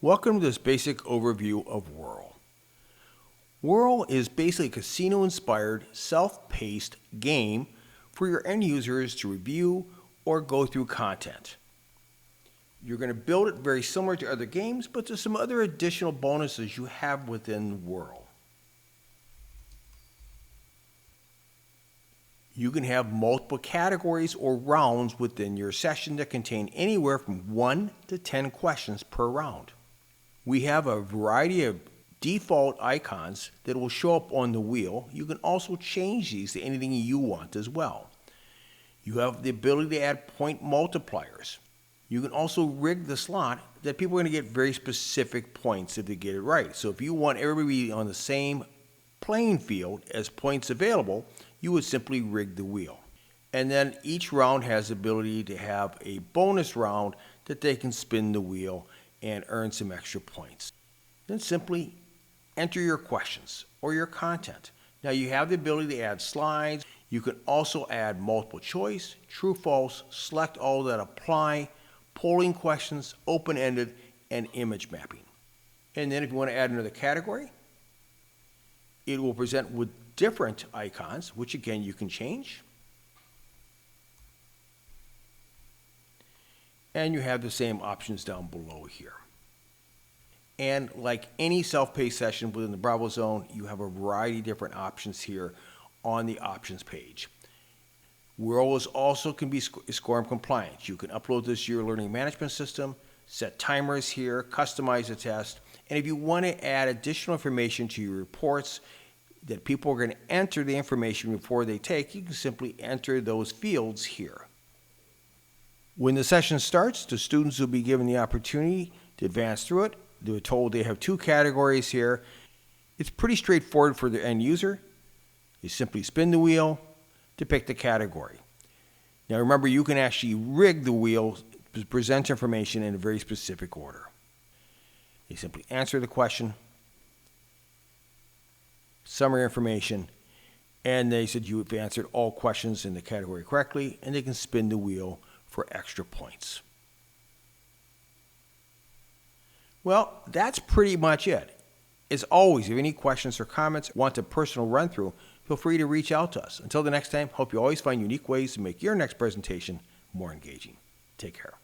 Welcome to this basic overview of WHIRL. WHIRL is basically a casino-inspired, self-paced game for your end users to review or go through content. You're going to build it very similar to other games, but there's some other additional bonuses you have within WHIRL. You can have multiple categories or rounds within your session that contain anywhere from 1 to 10 questions per round. We have a variety of default icons that will show up on the wheel. You can also change these to anything you want as well. You have the ability to add point multipliers. You can also rig the slot that people are going to get very specific points if they get it right. So if you want everybody on the same playing field as points available, you would simply rig the wheel. And then each round has the ability to have a bonus round that they can spin the wheel and earn some extra points. Then simply enter your questions or your content. Now you have the ability to add slides. You can also add multiple choice, true, false, select all that apply, polling questions, open-ended, and image mapping. And then if you want to add another category, it will present with different icons, which again you can change. And you have the same options down below here. And like any self-paced session within the BravoZone, you have a variety of different options here on the options page. WHIRL also can be SCORM compliant. You can upload this to your learning management system, set timers here, customize the test, and if you want to add additional information to your reports that people are going to enter the information before they take, you can simply enter those fields here. When the session starts, the students will be given the opportunity to advance through it. They're told they have 2 categories here. It's pretty straightforward for the end user. You simply spin the wheel to pick the category. Now remember, you can actually rig the wheel to present information in a very specific order. You simply answer the question, summary information, and they said you have answered all questions in the category correctly, and they can spin the wheel for extra points. Well, that's pretty much it. As always, if you have any questions or comments, want a personal run through, feel free to reach out to us. Until the next time, hope you always find unique ways to make your next presentation more engaging. Take care.